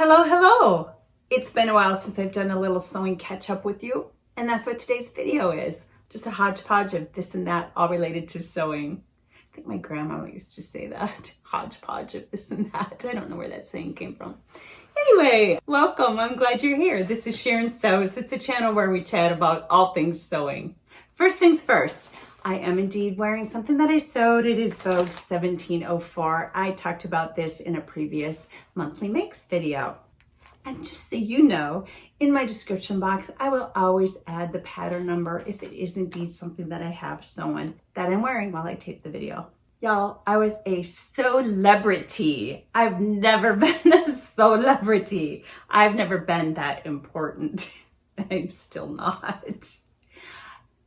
Hello, hello. It's been a while since I've done a little sewing catch up with you, and that's what today's video is. Just a hodgepodge of this and that, all related to sewing. I think my grandma used to say that, hodgepodge of this and that. I don't know where that saying came from. Anyway, welcome. I'm glad you're here. This is Sharon Sews. It's a channel where we chat about all things sewing. First things first, I am indeed wearing something that I sewed. It is Vogue 1704. I talked about this in a previous monthly makes video. And just so you know, in my description box, I will always add the pattern number if it is indeed something that I have sewn that I'm wearing while I tape the video. Y'all, I was a celebrity. I've never been a celebrity. I've never been that important. I'm still not.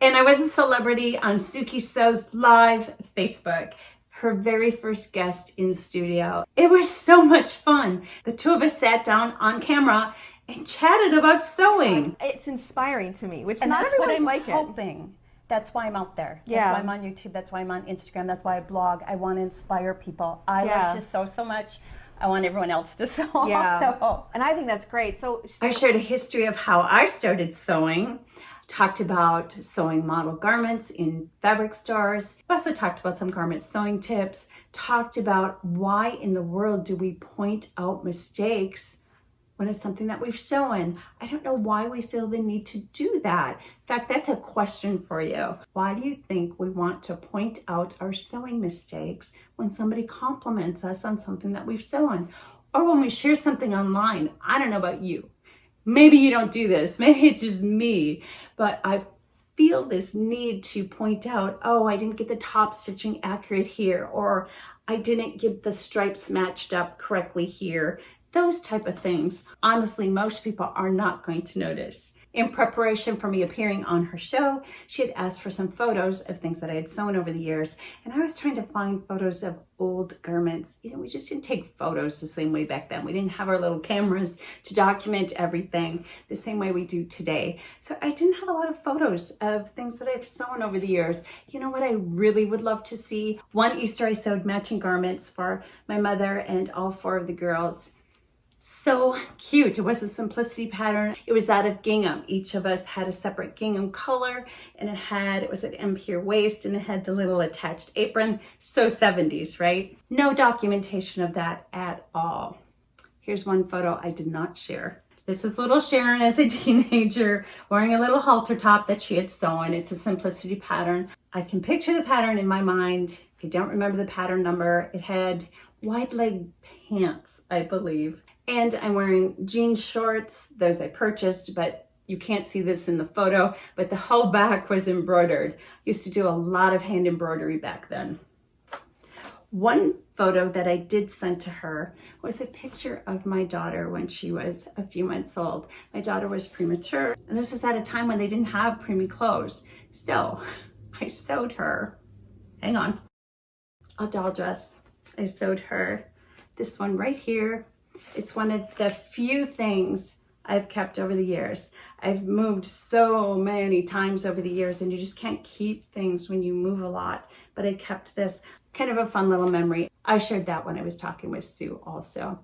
And I was a celebrity on Sookie Sews live Facebook, her very first guest in studio. It was so much fun. The two of us sat down on camera and chatted about sewing. It's inspiring to me, which And not that's what everyone's I'm like it. hoping. That's why I'm out there. Yeah. That's why I'm on YouTube. That's why I'm on Instagram. That's why I blog. I want to inspire people. I Yeah. love to sew so much. I want everyone else to sew Yeah. also. And I think that's great. So I shared a history of how I started sewing, talked about sewing model garments in fabric stores. We also talked about some garment sewing tips, talked about why in the world do we point out mistakes when it's something that we've sewn. I don't know why we feel the need to do that. In fact, that's a question for you. Why do you think we want to point out our sewing mistakes when somebody compliments us on something that we've sewn? Or when we share something online? I don't know about you. Maybe you don't do this. Maybe it's just me. But I feel this need to point out, oh, I didn't get the top stitching accurate here, or I didn't get the stripes matched up correctly here. Those type of things. Honestly, most people are not going to notice. In preparation for me appearing on her show, she had asked for some photos of things that I had sewn over the years. And I was trying to find photos of old garments. You know, we just didn't take photos the same way back then. We didn't have our little cameras to document everything the same way we do today. So I didn't have a lot of photos of things that I've sewn over the years. You know what I really would love to see? One Easter I sewed matching garments for my mother and all four of the girls. So cute. It was a simplicity pattern. It was out of gingham. Each of us had a separate gingham color, and it was an empire waist, and it had the little attached apron. So 70s, right? No documentation of that at all. Here's one photo I did not share. This is little Sharon as a teenager wearing a little halter top that she had sewn. It's a simplicity pattern. I can picture the pattern in my mind. I don't remember the pattern number. It had wide leg pants, I believe. And I'm wearing jean shorts. Those I purchased, but you can't see this in the photo, but the whole back was embroidered. Used to do a lot of hand embroidery back then. One photo that I did send to her was a picture of my daughter when she was a few months old. My daughter was premature, and this was at a time when they didn't have preemie clothes. So I sewed her, hang on, a doll dress. I sewed her this one right here. It's one of the few things I've kept over the years. I've moved so many times over the years, and you just can't keep things when you move a lot. But I kept this, kind of a fun little memory. I shared that when I was talking with Sue also.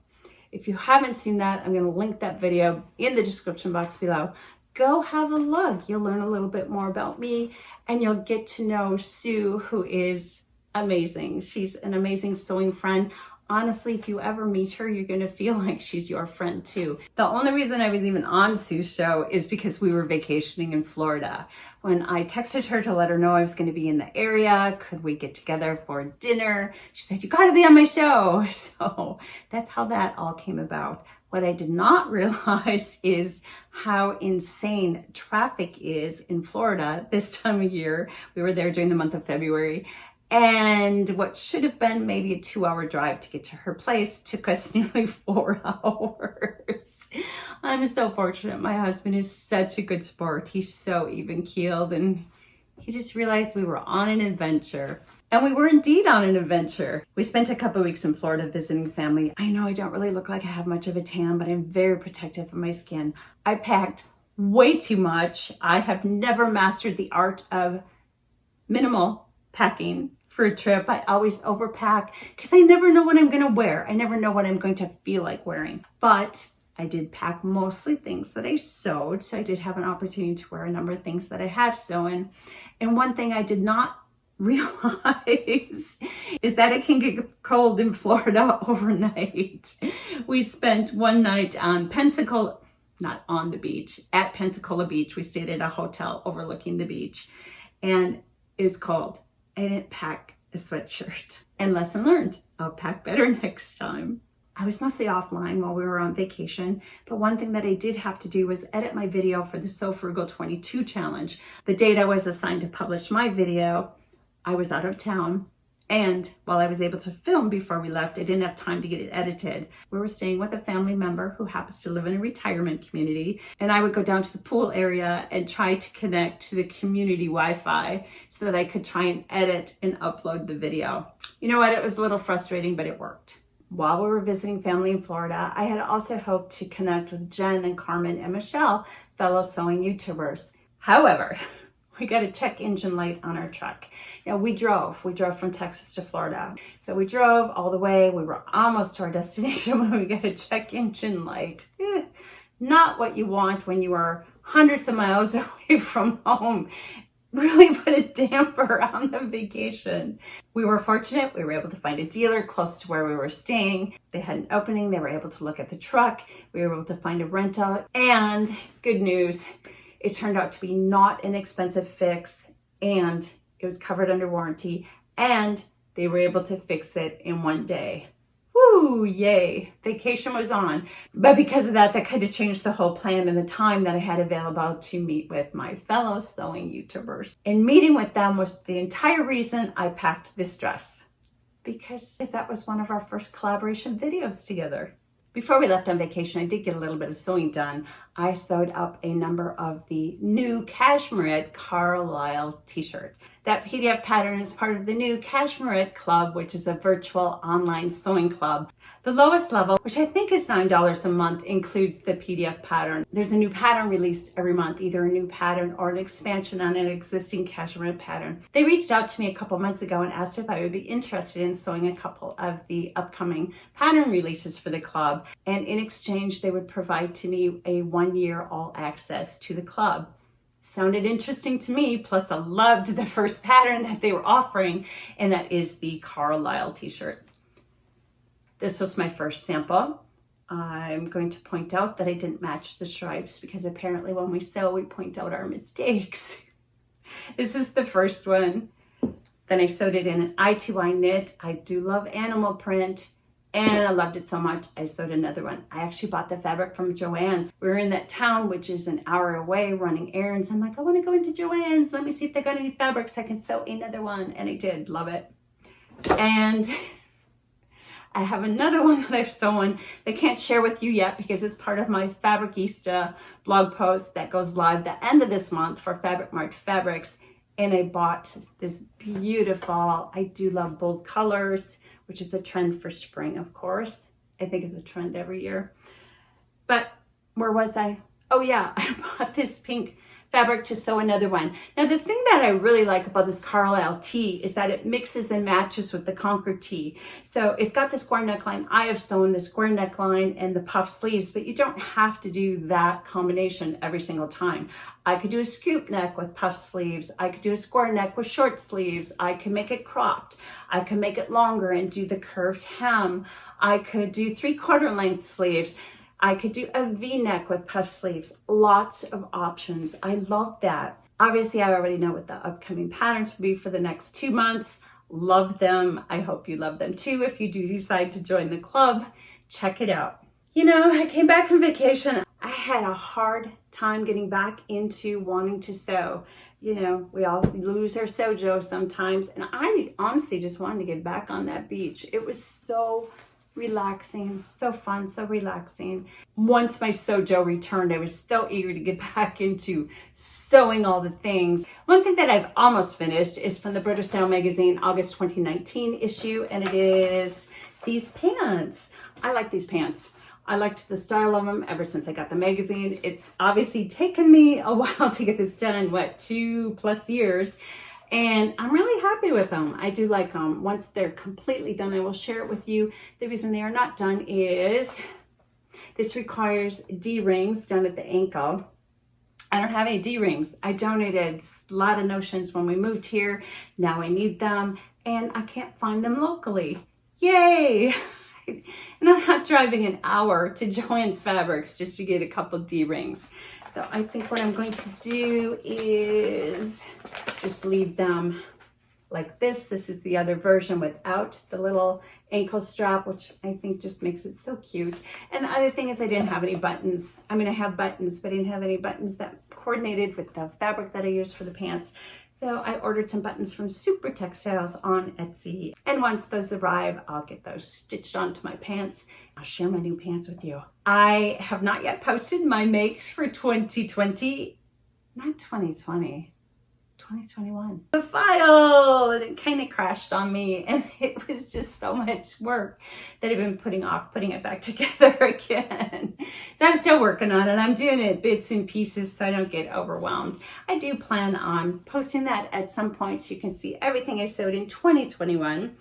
If you haven't seen that, I'm going to link that video in the description box below. Go have a look. You'll learn a little bit more about me, and you'll get to know Sue, who is amazing. She's an amazing sewing friend. Honestly, if you ever meet her, you're going to feel like she's your friend too. The only reason I was even on Sue's show is because we were vacationing in Florida. When I texted her to let her know I was going to be in the area, could we get together for dinner? She said, you got to be on my show. So that's how that all came about. What I did not realize is how insane traffic is in Florida this time of year. We were there during the month of February. And what should have been maybe a 2-hour drive to get to her place took us nearly 4 hours. I'm so fortunate. My husband is such a good sport. He's so even-keeled, and he just realized we were on an adventure. And we were indeed on an adventure. We spent a couple of weeks in Florida visiting family. I know I don't really look like I have much of a tan, but I'm very protective of my skin. I packed way too much. I have never mastered the art of minimal packing for a trip. I always overpack because I never know what I'm going to wear. I never know what I'm going to feel like wearing. But I did pack mostly things that I sewed, so I did have an opportunity to wear a number of things that I have sewn. And one thing I did not realize is that it can get cold in Florida overnight. We spent one night on Pensacola, not on the beach, at Pensacola Beach. We stayed at a hotel overlooking the beach, and it was cold. I didn't pack a sweatshirt. And lesson learned, I'll pack better next time. I was mostly offline while we were on vacation, but one thing that I did have to do was edit my video for the So Frugal 22 challenge. The date I was assigned to publish my video, I was out of town, and while I was able to film before we left, I didn't have time to get it edited. We were staying with a family member who happens to live in a retirement community, and I would go down to the pool area and try to connect to the community Wi-Fi so that I could try and edit and upload the video. You know what? It was a little frustrating, but it worked. While we were visiting family in Florida, I had also hoped to connect with Jen and Carmen and Michelle, fellow sewing YouTubers. However, we got a check engine light on our truck. You know, we drove from Texas to Florida. So we drove all the way. We were almost to our destination when we got a check engine light. Not what you want when you are hundreds of miles away from home. Really put a damper on the vacation. We were fortunate. We were able to find a dealer close to where we were staying. They had an opening. They were able to look at the truck. We were able to find a rental. And good news, it turned out to be not an expensive fix, and it was covered under warranty, and they were able to fix it in one day. Woo, yay, vacation was on. But because of that, that kind of changed the whole plan and the time that I had available to meet with my fellow sewing YouTubers. And meeting with them was the entire reason I packed this dress, because that was one of our first collaboration videos together. Before we left on vacation, I did get a little bit of sewing done. I sewed up a number of the new Cashmerette Carlyle t-shirt. That PDF pattern is part of the new Cashmerette Club, which is a virtual online sewing club. The lowest level, which I think is $9 a month, includes the PDF pattern. There's a new pattern released every month, either a new pattern or an expansion on an existing Cashmerette pattern. They reached out to me a couple months ago and asked if I would be interested in sewing a couple of the upcoming pattern releases for the club. And in exchange, they would provide to me a 1-year all access to the club. Sounded interesting to me, plus I loved the first pattern that they were offering, and that is the Carlyle t-shirt. This was my first sample. I'm going to point out that I didn't match the stripes because apparently when we sew, we point out our mistakes. This is the first one. Then I sewed it in an I2I knit. I do love animal print, and I loved it so much, I sewed another one. I actually bought the fabric from Joann's. We were in that town, which is an hour away, running errands. I'm like, I want to go into Joann's. Let me see if they got any fabric so I can sew another one. And I did. Love it. And I have another one that I've sewn that I can't share with you yet because it's part of my Fabricista blog post that goes live the end of this month for Fabric Mart Fabrics. And I bought this beautiful, I do love bold colors, which is a trend for spring, of course. I think it's a trend every year. But where was I? Oh yeah, I bought this pink fabric to sew another one. Now the thing that I really like about this Carlyle tee is that it mixes and matches with the Concord tee. So it's got the square neckline. I have sewn the square neckline and the puff sleeves, but you don't have to do that combination every single time. I could do a scoop neck with puff sleeves. I could do a square neck with short sleeves. I could make it cropped. I could make it longer and do the curved hem. I could do 3/4 length sleeves. I could do a V-neck with puff sleeves. Lots of options. I love that. Obviously, I already know what the upcoming patterns will be for the next 2 months. Love them. I hope you love them too. If you do decide to join the club, check it out. You know, I came back from vacation. I had a hard time getting back into wanting to sew. You know, we all lose our sojo sometimes. And I honestly just wanted to get back on that beach. It was so relaxing, so fun, so relaxing. Once my sojo returned, I was so eager to get back into sewing all the things. One thing that I've almost finished is from the BurdaStyle magazine August 2019 issue, and it is these pants. I like these pants. I liked the style of them ever since I got the magazine. It's obviously taken me a while to get this done, 2+ years. And I'm really happy with them. I do like them. Once they're completely done, I will share it with you. The reason they are not done is This requires D-rings down at the ankle. I don't have any D-rings. I donated a lot of notions when we moved here. Now I need them and I can't find them locally. Yay! And I'm not driving an hour to Joann Fabrics just to get a couple D-rings. So I think what I'm going to do is just leave them like this. This is the other version without the little ankle strap, which I think just makes it so cute. And the other thing is I didn't have any buttons. I mean, I have buttons, but I didn't have any buttons that coordinated with the fabric that I used for the pants. So I ordered some buttons from Super Textiles on Etsy. And once those arrive, I'll get those stitched onto my pants. I'll share my new pants with you. I have not yet posted my makes for 2020, not 2020. 2021. The file, and it kind of crashed on me, and it was just so much work that I've been putting off putting it back together again. So I'm still working on it. I'm doing it bits and pieces so I don't get overwhelmed. I do plan on posting that at some point so you can see everything I sewed in 2021.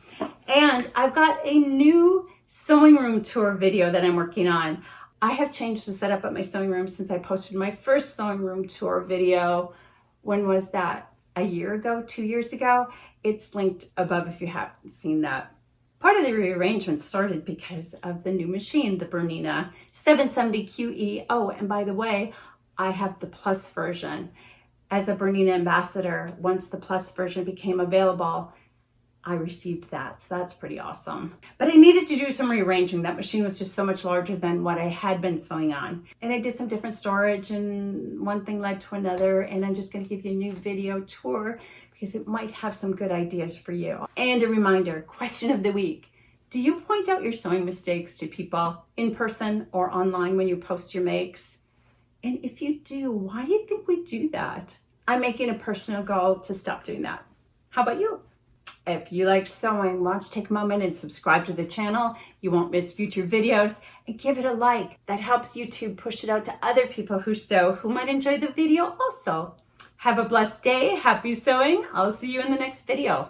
And I've got a new sewing room tour video that I'm working on. I have changed the setup at my sewing room since I posted my first sewing room tour video. When was that? A year ago, 2 years ago? It's linked above if you haven't seen that. Part of the rearrangement started because of the new machine, the BERNINA 770QE. Oh, and by the way, I have the Plus version. As a BERNINA Ambassador, once the Plus version became available, I received that, so that's pretty awesome. But I needed to do some rearranging. That machine was just so much larger than what I had been sewing on. And I did some different storage, and one thing led to another, and I'm just gonna give you a new video tour because it might have some good ideas for you. And a reminder, question of the week. Do you point out your sewing mistakes to people in person or online when you post your makes? And if you do, why do you think we do that? I'm making a personal goal to stop doing that. How about you? If you like sewing, why don't you take a moment and subscribe to the channel. You won't miss future videos, and give it a like. That helps YouTube push it out to other people who sew who might enjoy the video also. Have a blessed day. Happy sewing. I'll see you in the next video.